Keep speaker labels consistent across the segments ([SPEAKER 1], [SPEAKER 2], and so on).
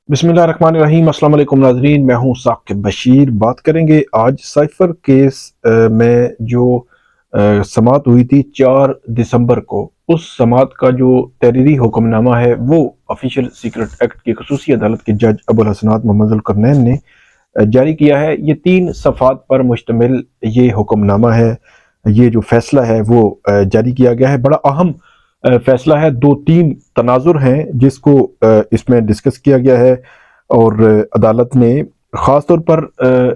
[SPEAKER 1] बिस्मिल्लाहिर्रहमानिर्रहीम। अस्सलाम वालेकुम नाज़रीन, मैं हूँ साकिब बशीर। बात करेंगे आज साइफर केस में जो समाअत हुई थी 4 दिसंबर को। उस समाअत का जो तहरीरी हुक्मनामा है वो ऑफिशियल सीक्रेट एक्ट की खसूसी अदालत के जज अबुल हसनात मोहम्मद अल करनैन ने जारी किया है। ये 3 सफ़ात पर मुश्तमिल ये हुक्मनामा है। ये जो फैसला है वो जारी किया गया है। बड़ा अहम फैसला है। 2-3 तनाजुर हैं जिसको इसमें डिस्कस किया गया है और अदालत ने ख़ास तौर पर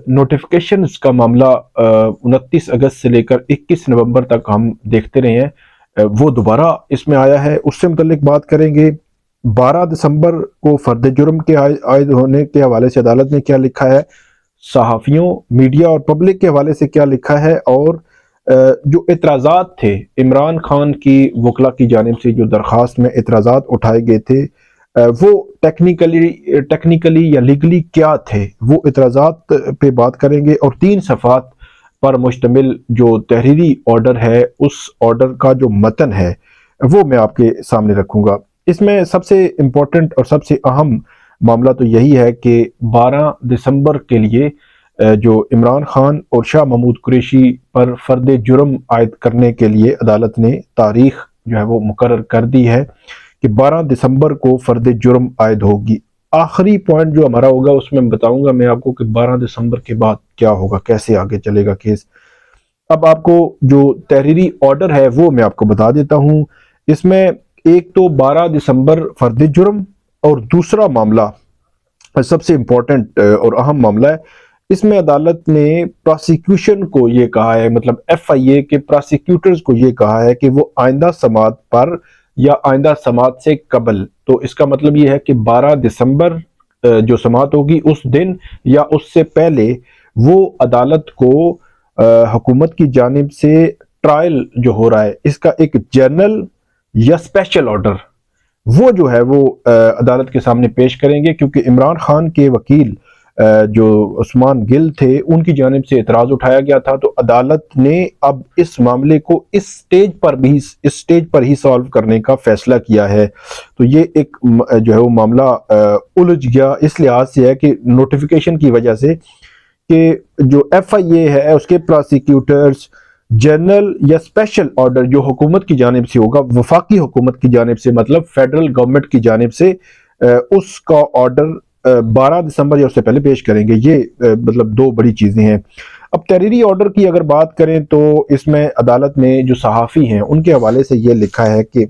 [SPEAKER 1] नोटिफिकेशंस का मामला 29 अगस्त से लेकर 21 नवंबर तक हम देखते रहे हैं, वो दोबारा इसमें आया है। उससे मुतल्लिक बात करेंगे। 12 दिसंबर को फर्द जुर्म के आयद होने के हवाले से अदालत ने क्या लिखा है, सहाफ़ियों, मीडिया और पब्लिक के हवाले से क्या लिखा है, और जो एतराज़ात थे इमरान खान की वकला की जानिब से जो दरख्वास्त में एतराज़ात उठाए गए थे, वो टेक्निकली या लीगली क्या थे, वो एतराज़ात पे बात करेंगे। और 3 सफ़ात पर मुश्तमिल जो तहरीरी ऑर्डर है उस ऑर्डर का जो मतन है वो मैं आपके सामने रखूँगा। इसमें सबसे इम्पोर्टेंट और सबसे अहम मामला तो यही है कि 12 दिसंबर के लिए जो इमरान खान और शाह महमूद कुरैशी पर फर्द जुर्म आयद करने के लिए अदालत ने तारीख जो है वो मुकर्रर कर दी है कि 12 दिसंबर को फर्द जुर्म आयद होगी। आखिरी पॉइंट जो हमारा होगा उसमें बताऊंगा मैं आपको कि 12 दिसंबर के बाद क्या होगा, कैसे आगे चलेगा केस। अब आपको जो तहरीरी ऑर्डर है वो मैं आपको बता देता हूँ। इसमें एक तो 12 दिसंबर फर्द जुर्म, और दूसरा मामला सबसे इम्पोर्टेंट और अहम मामला है। इसमें अदालत ने प्रोसिक्यूशन को ये कहा है, मतलब FIA के प्रोसिक्यूटर्स को ये कहा है कि वो आइंदा समाअत पर या आइंदा समाअत से कबल, तो इसका मतलब ये है कि 12 दिसंबर जो समाअत होगी उस दिन या उससे पहले वो अदालत को हुकूमत की जानिब से ट्रायल जो हो रहा है इसका एक जनरल या स्पेशल ऑर्डर वो जो है वो अदालत के सामने पेश करेंगे, क्योंकि इमरान खान के वकील जो उस्मान गिल थे उनकी जानिब से एतराज़ उठाया गया था। तो अदालत ने अब इस मामले को इस स्टेज पर ही सॉल्व करने का फैसला किया है। तो ये एक जो है वो मामला उलझ गया इस लिहाज से है कि नोटिफिकेशन की वजह से कि जो FIA है उसके प्रोसिक्यूटर्स जनरल या स्पेशल ऑर्डर जो हुकूमत की जानिब से होगा, वफाकी हुकूमत की जानिब से, मतलब फेडरल गवर्नमेंट की जानिब से उसका ऑर्डर 12 दिसंबर या उससे पहले पेश करेंगे। ये मतलब 2 बड़ी चीज़ें हैं। अब तहरीरी ऑर्डर की अगर बात करें तो इसमें अदालत ने जो सहाफ़ी हैं उनके हवाले से ये लिखा है कि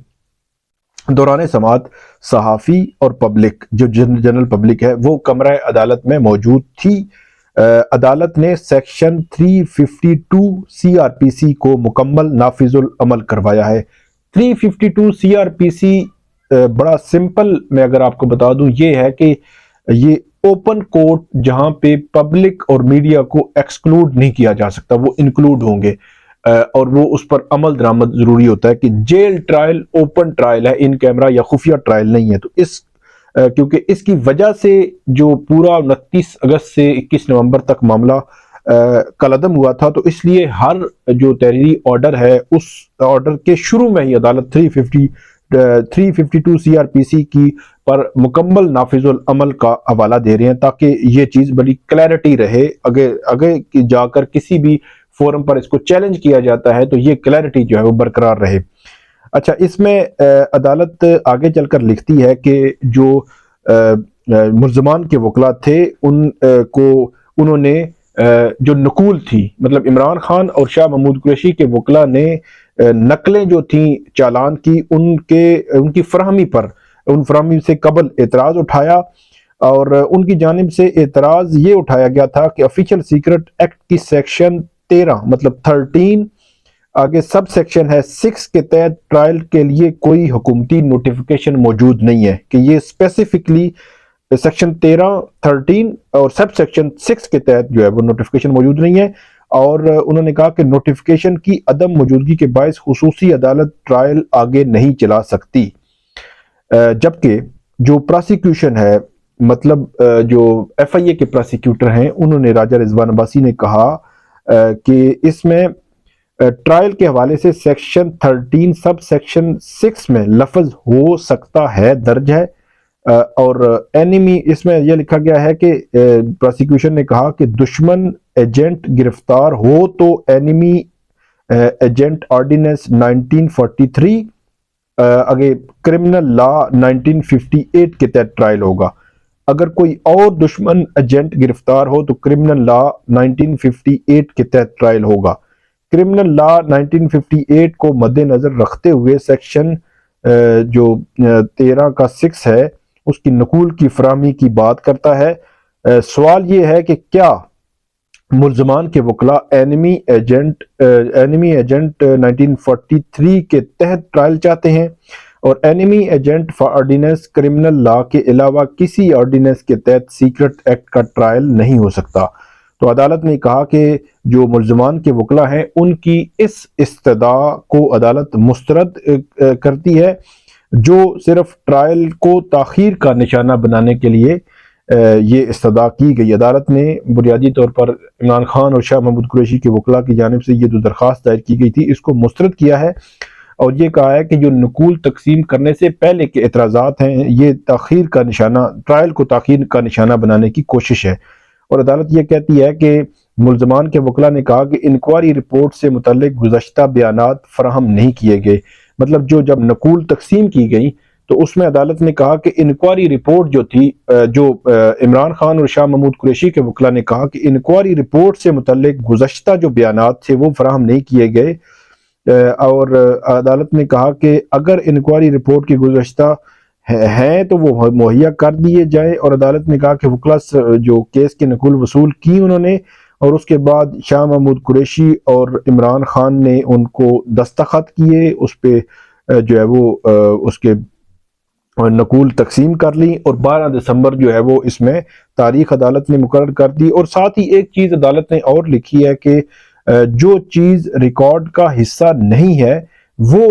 [SPEAKER 1] दौरान समाअत सहाफ़ी और पब्लिक, जो जनरल पब्लिक है, वो कमरा अदालत में मौजूद थी। अदालत ने सेक्शन 352 CRPC को मुकम्मल नाफिजुल अमल करवाया है। 352 CRPC बड़ा सिंपल मैं अगर आपको बता दूं ये है कि ये ओपन कोर्ट जहां पे पब्लिक और मीडिया को एक्सक्लूड नहीं किया जा सकता, वो इंक्लूड होंगे और वो उस पर अमल दरामद जरूरी होता है कि जेल ट्रायल ओपन ट्रायल है, इन कैमरा या खुफिया ट्रायल नहीं है। तो इस क्योंकि इसकी वजह से जो पूरा 29 अगस्त से 21 नवंबर तक मामला कलअदम हुआ था, तो इसलिए हर जो तहरीरी ऑर्डर है उस ऑर्डर के शुरू में ही अदालत 352 CRPC की पर मुकम्मल नाफिजुल अमल का हवाला दे रहे हैं, ताकि ये चीज़ बड़ी क्लैरिटी रहे। आगे जाकर किसी भी फोरम पर इसको चैलेंज किया जाता है तो ये क्लैरिटी जो है वो बरकरार रहे। अच्छा, इसमें अदालत आगे चलकर लिखती है कि जो मुल्ज़मान के वकला थे उनको उन्होंने जो नकूल थी, मतलब इमरान खान और शाह महमूद कुरैशी के वकला ने नकलें जो थी चालान की उनकी फराहमी से कबल एतराज़ उठाया, और उनकी जानिब से एतराज़ ये उठाया गया था कि ऑफिशियल सीक्रेट एक्ट की सेक्शन 13 मतलब 13 आगे सब सेक्शन है 6 के तहत ट्रायल के लिए कोई हुकूमती नोटिफिकेशन मौजूद नहीं है, कि ये स्पेसिफिकली सेक्शन 13, 13 और सब सेक्शन 6 के तहत जो है वो नोटिफिकेशन मौजूद नहीं है। और उन्होंने कहा कि नोटिफिकेशन की अदम मौजूदगी के बायस खुसूसी अदालत ट्रायल आगे नहीं चला सकती। जबकि जो प्रोसिक्यूशन है, मतलब जो FIA के प्रोसिक्यूटर हैं, उन्होंने राजा रिजवान अब्बासी ने कहा कि इसमें ट्रायल के हवाले से सेक्शन 13 सब सेक्शन 6 में लफ्ज हो सकता है दर्ज है, اور اینیمی اس میں یہ لکھا گیا ہے کہ پروسیکیوشن نے کہا کہ دشمن ایجنٹ گرفتار ہو تو اینیمی ایجنٹ آرڈیننس 1943 آگے کرمنل لا 1958 کے تحت ٹرائل ہوگا. اگر کوئی اور دشمن ایجنٹ گرفتار ہو تو کرمنل لا 1958 کے تحت ٹرائل ہوگا. کرمنل لا 1958 کو مد نظر رکھتے ہوئے سیکشن جو 13 کا 6 ہے اس کی نقول کی فراہمی کی بات کرتا ہے. سوال یہ ہے کہ کیا ملزمان کے وکلاء اینیمی ایجنٹ 1943 کے تحت ٹرائل چاہتے ہیں اور enemy agent ordinance criminal law کے علاوہ کسی آرڈیننس کے تحت سیکرٹ ایکٹ کا ٹرائل نہیں ہو سکتا. تو عدالت نے کہا کہ جو ملزمان کے وکلاء ہیں ان کی اس استدعا کو عدالت مسترد کرتی ہے جو صرف ٹرائل کو تاخیر کا نشانہ بنانے کے لیے یہ استدعا کی گئی. عدالت نے بنیادی طور پر عمران خان اور شاہ محمود قریشی کے وکلاء کی جانب سے یہ جو درخواست دائر کی گئی تھی اس کو مسترد کیا ہے اور یہ کہا ہے کہ جو نقول تقسیم کرنے سے پہلے کے اعتراضات ہیں یہ تاخیر کا نشانہ، ٹرائل کو تاخیر کا نشانہ بنانے کی کوشش ہے. اور عدالت یہ کہتی ہے کہ ملزمان کے وکلاء نے کہا کہ انکوائری رپورٹ سے متعلق گزشتہ بیانات فراہم نہیں کیے گئے. مطلب جب نقول تقسیم کی گئی تو اس میں عدالت نے کہا کہ انکوائری رپورٹ جو تھی، جو عمران خان اور شاہ محمود قریشی کے وکلاء نے کہا کہ انکوائری رپورٹ سے متعلق گزشتہ جو بیانات تھے وہ فراہم نہیں کیے گئے. اور عدالت نے کہا کہ اگر انکوائری رپورٹ کی گزشتہ ہیں تو وہ مہیا کر دیے جائیں. اور عدالت نے کہا کہ وکلاء جو کیس کی نقول وصول کی انہوں نے اور اس کے بعد شاہ محمود قریشی اور عمران خان نے ان کو دستخط کیے، اس پہ جو ہے وہ اس کے نقول تقسیم کر لی اور 12 دسمبر جو ہے وہ اس میں تاریخ عدالت نے مقرر کر دی. اور ساتھ ہی ایک چیز عدالت نے اور لکھی ہے کہ جو چیز ریکارڈ کا حصہ نہیں ہے وہ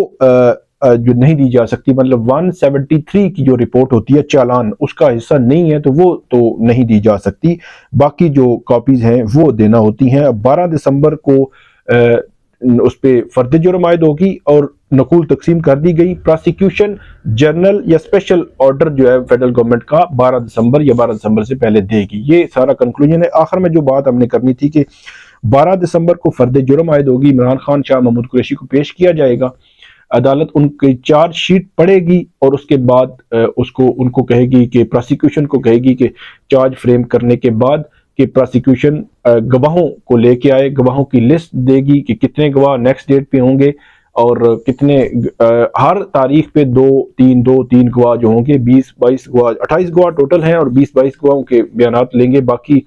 [SPEAKER 1] جو نہیں دی جا سکتی، مطلب 173 کی جو رپورٹ ہوتی ہے چالان، اس کا حصہ نہیں ہے تو وہ تو نہیں دی جا سکتی، باقی جو کاپیز ہیں وہ دینا ہوتی ہیں. 12 دسمبر کو اس پہ فرد جرم عائد ہوگی اور نقول تقسیم کر دی گئی. پراسیکیوشن جنرل یا اسپیشل آرڈر جو ہے فیڈرل گورنمنٹ کا 12 دسمبر یا 12 دسمبر سے پہلے دے گی. یہ سارا کنکلوژن ہے. آخر میں جو بات ہم نے کرنی تھی کہ 12 دسمبر کو فرد جرم عائد ہوگی، عمران خان شاہ محمود قریشی کو پیش کیا جائے گا، عدالت ان کی چارج شیٹ پڑھے گی اور اس کے بعد ان کو کہے گی کہ پراسیکیوشن کو کہے گی کہ چارج فریم کرنے کے بعد کہ پراسیکیوشن گواہوں کو لے کے آئے، گواہوں کی لسٹ دے گی کہ کتنے گواہ نیکسٹ ڈیٹ پہ ہوں گے اور کتنے ہر تاریخ پہ دو تین گواہ جو ہوں گے، 20-22 گواہ، 28 گواہ ٹوٹل ہیں اور 20-22 گواہوں کے بیانات لیں گے. باقی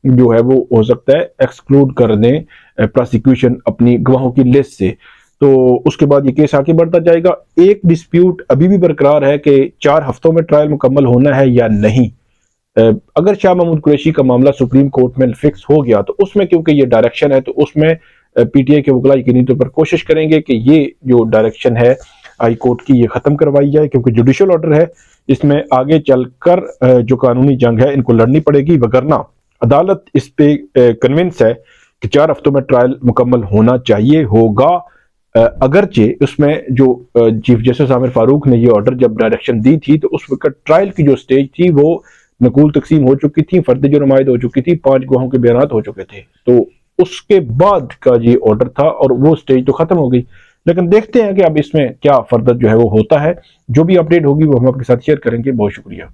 [SPEAKER 1] جو ہے وہ ہو سکتا ہے ایکسکلوڈ کر دیں پراسیکیوشن اپنی گواہوں کی لسٹ سے. تو اس کے بعد یہ کیس آگے بڑھتا جائے گا. ایک ڈسپیوٹ ابھی بھی برقرار ہے کہ 4 ہفتوں میں ٹرائل مکمل ہونا ہے یا نہیں. اگر شاہ محمود قریشی کا معاملہ سپریم کورٹ میں فکس ہو گیا تو اس میں کیونکہ یہ ڈائریکشن ہے تو اس میں پی ٹی آئی کے وکلاء یقینی طور پر کوشش کریں گے کہ یہ جو ڈائریکشن ہے ہائی کورٹ کی یہ ختم کروائی جائے، کیونکہ جوڈیشل آرڈر ہے، اس میں آگے چل کر جو قانونی جنگ ہے ان کو لڑنی پڑے گی. وگرنہ عدالت اس پہ کنونس ہے کہ 4 ہفتوں میں ٹرائل مکمل ہونا چاہیے ہوگا. اگرچہ اس میں جو چیف جسٹس عامر فاروق نے یہ آرڈر جب ڈائریکشن دی تھی تو اس وقت ٹرائل کی جو سٹیج تھی وہ نقول تقسیم ہو چکی تھی، فرد جرم عائد ہو چکی تھی، 5 گواہوں کے بیانات ہو چکے تھے، تو اس کے بعد کا یہ آرڈر تھا اور وہ سٹیج تو ختم ہو گئی. لیکن دیکھتے ہیں کہ اب اس میں کیا فردر جو ہے وہ ہوتا ہے. جو بھی اپڈیٹ ہوگی وہ ہم آپ کے ساتھ شیئر کریں گے. بہت شکریہ.